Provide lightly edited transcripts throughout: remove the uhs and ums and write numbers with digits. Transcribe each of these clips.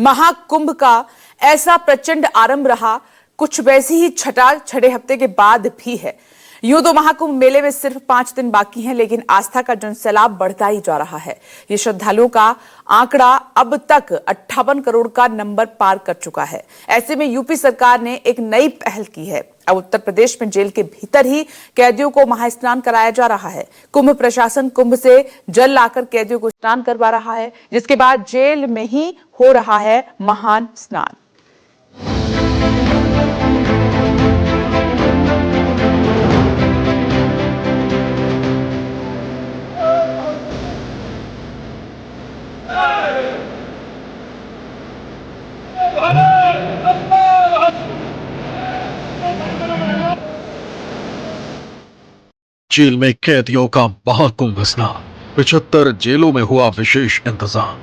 महाकुंभ का ऐसा प्रचंड आरंभ रहा, कुछ वैसी ही छठा छठे हफ्ते के बाद भी है। यूं तो महाकुंभ मेले में सिर्फ 5 दिन बाकी हैं, लेकिन आस्था का जनसैलाब बढ़ता ही जा रहा है। ये श्रद्धालुओं का आंकड़ा अब तक 58 करोड़ का नंबर पार कर चुका है। ऐसे में यूपी सरकार ने एक नई पहल की है। अब उत्तर प्रदेश में जेल के भीतर ही कैदियों को महास्नान कराया जा रहा है। कुंभ प्रशासन कुंभ से जल लाकर कैदियों को स्नान करवा रहा है, जिसके बाद जेल में ही हो रहा है महान स्नान। जेल में कैदियों का महाकुंभ स्नान, 75 जेलों में हुआ विशेष इंतजाम।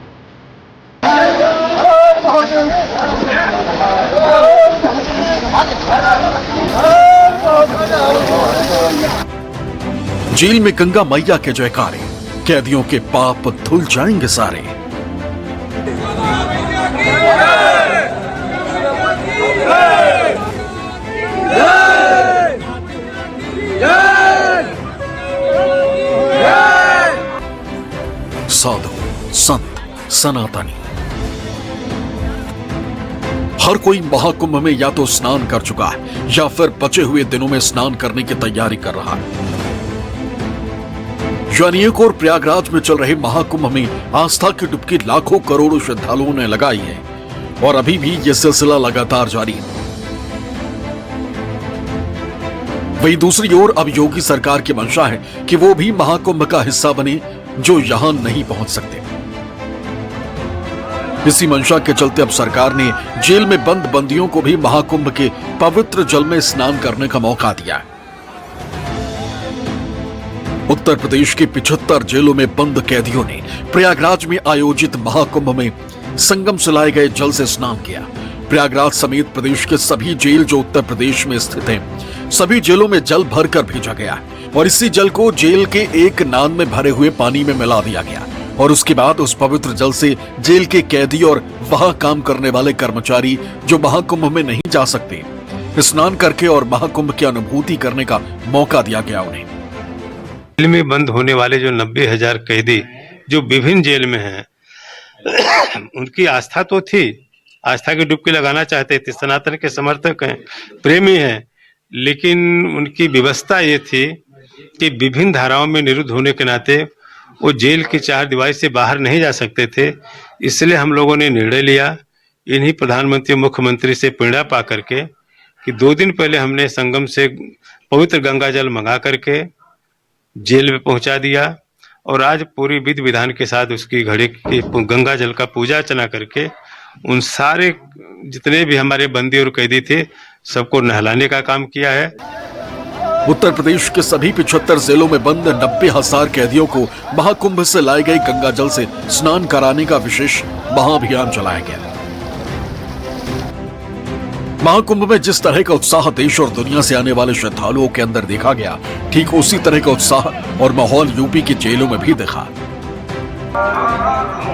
जेल में गंगा मैया के जयकारे, कैदियों के पाप धुल जाएंगे सारे। साधु, संत, सनातनी, हर कोई महाकुंभ में या तो स्नान कर चुका है या फिर बचे हुए दिनों में स्नान करने की तैयारी कर रहा है। यानी एक और प्रयागराज में चल रहे महाकुंभ में आस्था की डुबकी लाखों करोड़ों श्रद्धालुओं ने लगाई है और अभी भी यह सिलसिला लगातार जारी है। वहीं दूसरी ओर अब योगी सरकार की मंशा है कि वो भी महाकुंभ का हिस्सा बने जो यहां नहीं पहुंच सकते। इसी मंशा के चलते अब सरकार ने जेल में बंद बंदियों को भी महाकुंभ के पवित्र जल में स्नान करने का मौका दिया है। उत्तर प्रदेश के 75 जेलों में बंद कैदियों ने प्रयागराज में आयोजित महाकुंभ में संगम से लाए गए जल से स्नान किया। प्रयागराज समेत प्रदेश के सभी जेल जो उत्तर प्रदेश में स्थित हैं, सभी जेलों में जल भरकर भेजा गया और इसी जल को जेल के एक नान में भरे हुए पानी में मिला दिया गया और उसके बाद उस पवित्र जल से जेल के कैदी और वहां काम करने वाले कर्मचारी जो महाकुंभ में नहीं जा सकते, स्नान करके और महाकुंभ की अनुभूति करने का मौका दिया गया उन्हें। जेल में बंद होने वाले जो 90,000 कैदी जो विभिन्न जेल में हैं, उनकी आस्था तो थी, आस्था की डुबकी लगाना चाहते थे, सनातन के समर्थक हैं, प्रेमी हैं, लेकिन उनकी व्यवस्था ये थी कि विभिन्न धाराओं में निरुद्ध होने के नाते वो जेल की 4 दीवार से बाहर नहीं जा सकते थे। इसलिए हम लोगों ने निर्णय लिया, इन्हीं प्रधानमंत्री मुख्यमंत्री से प्रेरणा पा करके, कि 2 दिन पहले हमने संगम से पवित्र गंगा जल मंगा करके जेल में पहुंचा दिया और आज पूरी विधि विधान के साथ उसकी घड़े की गंगा जल का पूजा अर्चना करके उन सारे जितने भी हमारे बंदी और कैदी थे सबको नहलाने का काम किया है। उत्तर प्रदेश के सभी 75 जेलों में बंद 90,000 कैदियों को महाकुंभ से लाए गए गंगा जल से स्नान कराने का विशेष महाअभियान चलाया गया। महाकुंभ में जिस तरह का उत्साह देश और दुनिया से आने वाले श्रद्धालुओं के अंदर देखा गया, ठीक उसी तरह का उत्साह और माहौल यूपी की जेलों में भी देखा।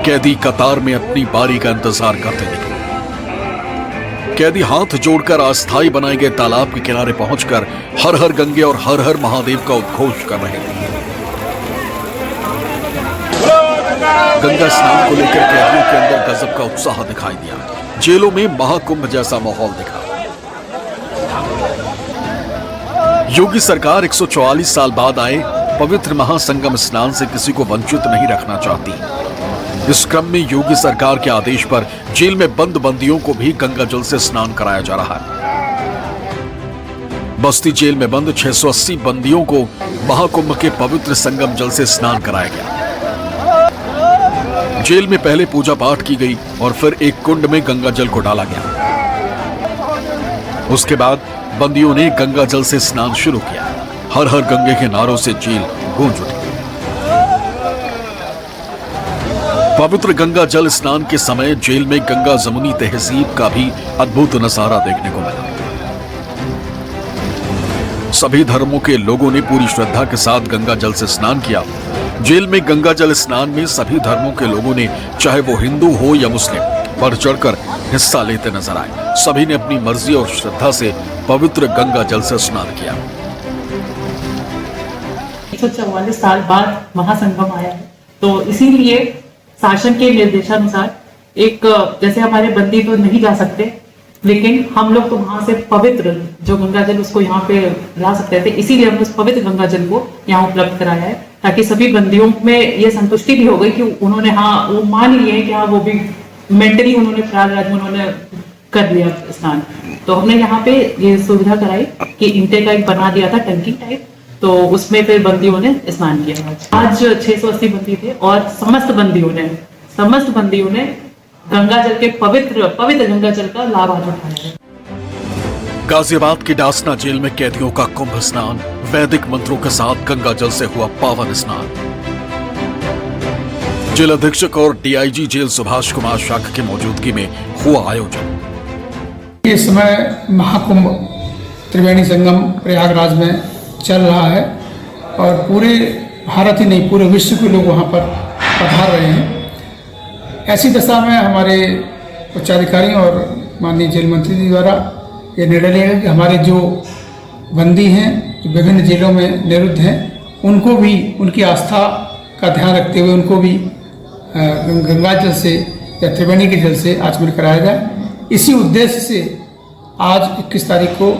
कैदी कतार में अपनी बारी का इंतजार करते दिखे। कैदी हाथ जोड़कर अस्थायी बनाए गए तालाब के किनारे पहुंचकर हर हर गंगे और हर हर महादेव का उद्घोष कर रहे थे। गंगा स्नान को लेकर कैदियों के अंदर गजब का उत्साह दिखाई दिया। जेलों में महाकुंभ जैसा माहौल दिखा। योगी सरकार 144 साल बाद आए पवित्र महासंगम स्नान से किसी को वंचित नहीं रखना चाहती। इस क्रम में योगी सरकार के आदेश पर जेल में बंद बंदियों को भी गंगा जल से स्नान कराया जा रहा है। बस्ती जेल में बंद 680 बंदियों को महाकुंभ के पवित्र संगम जल से स्नान कराया गया। जेल में पहले पूजा पाठ की गई और फिर एक कुंड में गंगा जल को डाला गया। उसके बाद बंदियों ने गंगा जल से स्नान शुरू किया। हर हर गंगे के नारों से जेल गूंज उठी। पवित्र गंगा जल स्नान के समय जेल में गंगा जमुनी तहजीब का भी अद्भुत नजारा देखने को मिला। सभी धर्मों के लोगों ने पूरी श्रद्धा के साथ गंगा जल से स्नान किया। जेल में गंगा जल स्नान में सभी धर्मों के लोगों ने, चाहे वो हिंदू हो या मुस्लिम, बढ़ चढ़कर हिस्सा लेते नजर आए। सभी ने अपनी मर्जी और श्रद्धा से पवित्र गंगा जल से स्नान किया। 144 साल बाद महासंगम आया है, तो इसीलिए शासन के निर्देशानुसार एक, जैसे हमारे बंदी तो नहीं जा सकते, लेकिन हम लोग तो वहां से पवित्र जो गंगा जल उसको यहाँ पे ला सकते थे, इसीलिए हमने उस पवित्र गंगा जल को यहाँ उपलब्ध कराया है, ताकि सभी बंदियों में ये संतुष्टि भी हो गई कि उन्होंने वो मान लिए कि हाँ वो भी मेंटली उन्होंने प्रयागराज में उन्होंने कर लिया स्नान। तो हमने यहाँ पे ये सुविधा कराई कि इंटे का एक बना दिया था टंकी टाइप, तो उसमें फिर बंदियों ने स्नान किया। आज 680 बंदी थे और समस्त बंदियों ने गंगा जल के पवित्र गंगा जल का लाभ आज उठाया है। गाजियाबाद की डासना जेल में कैदियों का कुंभ स्नान, वैदिक मंत्रों के साथ गंगा जल से हुआ पावन स्नान। जेल अधीक्षक और डीआईजी जेल सुभाष कुमार शाख की मौजूदगी में हुआ आयोजन। इस समय महाकुंभ त्रिवेणी संगम प्रयागराज में चल रहा है और पूरे भारत ही नहीं पूरे विश्व के लोग वहां पर पधार रहे हैं। ऐसी दशा में हमारे उच्चाधिकारी और माननीय जेल मंत्री जी द्वारा ये निर्णय लिया गया कि हमारे जो बंदी हैं जो विभिन्न जेलों में निरुद्ध हैं, उनको भी उनकी आस्था का ध्यान रखते हुए उनको भी गंगा जल से या त्रिवेणी के जल से आचमन कराया जाए। इसी उद्देश्य से आज 21 तारीख को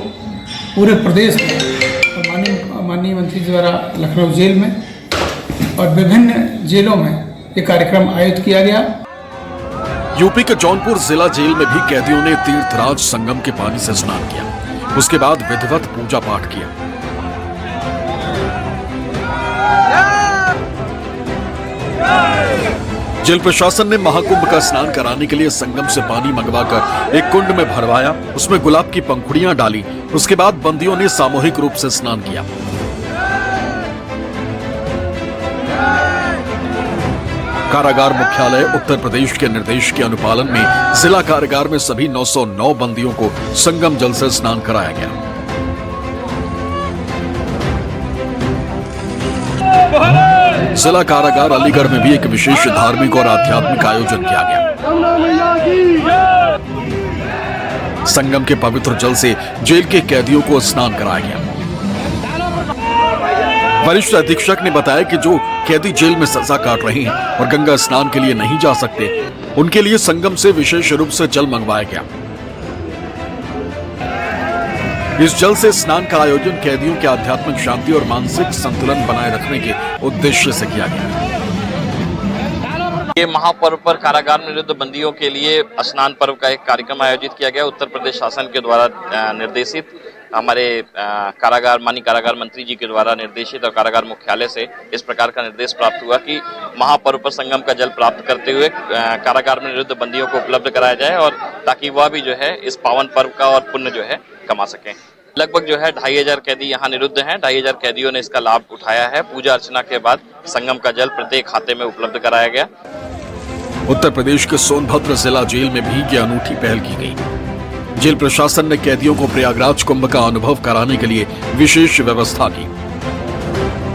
पूरे प्रदेश में माननीय मंत्री द्वारा लखनऊ जेल में और विभिन्न जेलों में ये कार्यक्रम आयोजित किया गया। यूपी के जौनपुर जिला जेल में भी कैदियों ने तीर्थराज संगम के पानी से स्नान किया। उसके बाद विधिवत पूजा पाठ किया। जेल प्रशासन ने महाकुंभ का स्नान कराने के लिए संगम से पानी मंगवाकर एक कुंड में भरवाया, उसमें गुलाब की पंखुड़ियां डाली। उसके बाद बंदियों ने सामूहिक रूप से स्नान किया। कारागार मुख्यालय उत्तर प्रदेश के निर्देश के अनुपालन में जिला कारागार में सभी 909 बंदियों को संगम जल से स्नान कराया गया। जिला कारागार अलीगढ़ में भी एक विशेष धार्मिक और आध्यात्मिक आयोजन किया गया। संगम के पवित्र जल से जेल के कैदियों को स्नान कराया गया। वरिष्ठ अधीक्षक ने बताया कि जो कैदी जेल में सजा काट रहे हैं और गंगा स्नान के लिए नहीं जा सकते, उनके लिए संगम से विशेष रूप से जल मंगवाया गया। इस जल से स्नान का आयोजन कैदियों के आध्यात्मिक शांति और मानसिक संतुलन बनाए रखने के उद्देश्य से किया गया। ये महापर्व पर कारागार में निरुद्ध बंदियों के लिए स्नान पर्व का एक कार्यक्रम आयोजित किया गया। उत्तर प्रदेश शासन के द्वारा निर्देशित हमारे माननीय कारागार मंत्री जी के द्वारा निर्देशित और कारागार मुख्यालय से इस प्रकार का निर्देश प्राप्त हुआ कि महापर्व पर संगम का जल प्राप्त करते हुए कारागार में निरुद्ध बंदियों को उपलब्ध कराया जाए और ताकि वह भी जो है इस पावन पर्व का और पुण्य जो है कमा सकें। लगभग जो है 2500 कैदी यहाँ निरुद्ध हैं। 2500 कैदियों ने इसका लाभ उठाया है। पूजा अर्चना के बाद संगम का जल प्रत्येक खाते में उपलब्ध कराया गया। उत्तर प्रदेश के सोनभद्र जिला जेल में भी ये अनूठी पहल की गई। जेल प्रशासन ने कैदियों को प्रयागराज कुंभ का अनुभव कराने के लिए विशेष व्यवस्था की।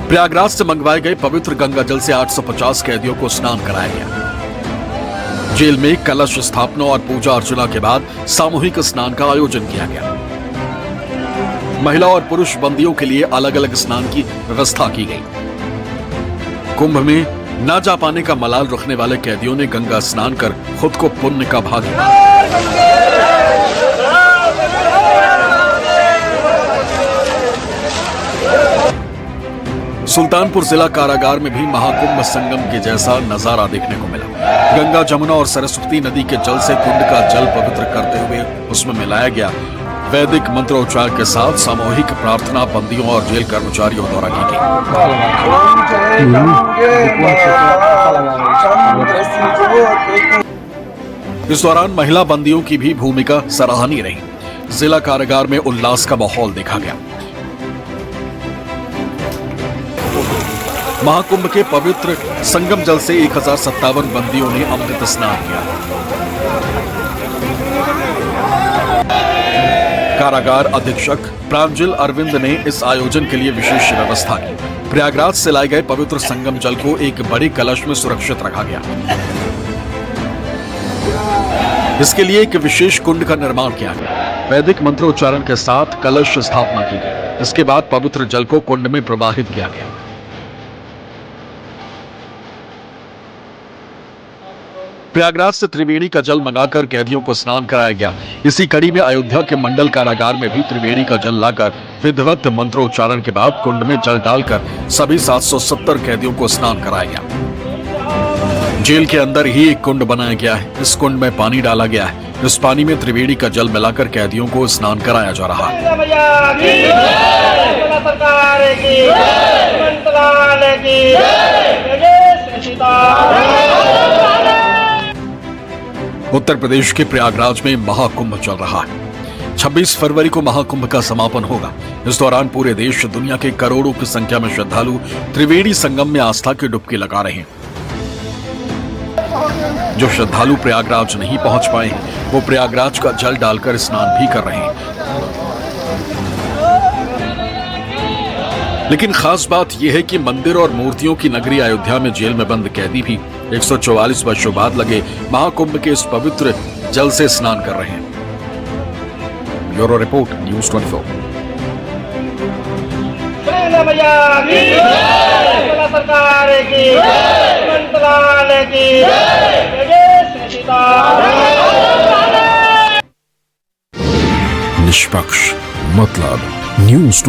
प्रयागराज से मंगवाए गए पवित्र गंगा जल से 850 कैदियों को स्नान कराया गया। जेल में कलश स्थापना और पूजा अर्चना के बाद सामूहिक स्नान का आयोजन किया गया। महिला और पुरुष बंदियों के लिए अलग अलग स्नान की व्यवस्था की गई। कुंभ में न जा पाने का मलाल रखने वाले कैदियों ने गंगा स्नान कर खुद को पुण्य का भागी माना। सुल्तानपुर जिला कारागार में भी महाकुंभ संगम के जैसा नजारा देखने को मिला। गंगा, जमुना और सरस्वती नदी के जल से कुंड का जल पवित्र करते हुए उसमें मिलाया गया। वैदिक मंत्रोच्चार के साथ सामूहिक प्रार्थना बंदियों और जेल कर्मचारियों द्वारा की गई। इस दौरान महिला बंदियों की भी भूमिका सराहनीय रही। जिला कारागार में उल्लास का माहौल देखा गया। महाकुंभ के पवित्र संगम जल से 1057 बंदियों ने अमृत स्नान किया। कारागार अधीक्षक प्रांजल अरविंद ने इस आयोजन के लिए विशेष व्यवस्था की। प्रयागराज से लाए गए पवित्र संगम जल को एक बड़े कलश में सुरक्षित रखा गया। इसके लिए एक विशेष कुंड का निर्माण किया गया। वैदिक मंत्रोच्चारण के साथ कलश स्थापना की गई। इसके बाद पवित्र जल को कुंड में प्रवाहित किया गया। प्रयागराज से त्रिवेणी का जल मंगाकर कैदियों को स्नान कराया गया। इसी कड़ी में अयोध्या के मंडल कारागार में भी त्रिवेणी का जल लाकर विधिवत मंत्रोच्चारण के बाद कुंड में जल डालकर सभी 770 कैदियों को स्नान कराया गया। जेल के अंदर ही एक कुंड बनाया गया है। इस कुंड में पानी डाला गया है। इस पानी में त्रिवेणी का जल मिलाकर कैदियों को स्नान कराया जा रहा है। उत्तर प्रदेश के प्रयागराज में महाकुंभ चल रहा है। 26 फरवरी को महाकुंभ का समापन होगा। इस दौरान पूरे देश दुनिया के करोड़ों की संख्या में श्रद्धालु त्रिवेणी संगम में आस्था की डुबकी लगा रहे हैं। जो श्रद्धालु प्रयागराज नहीं पहुंच पाए हैं वो प्रयागराज का जल डालकर स्नान भी कर रहे हैं। लेकिन खास बात यह है कि मंदिर और मूर्तियों की नगरी अयोध्या में जेल में बंद कैदी भी 144 वर्षों बाद लगे महाकुंभ के इस पवित्र जल से स्नान कर रहे हैं। Bureau report, news 24। निष्पक्ष मतलब न्यूज़ 24।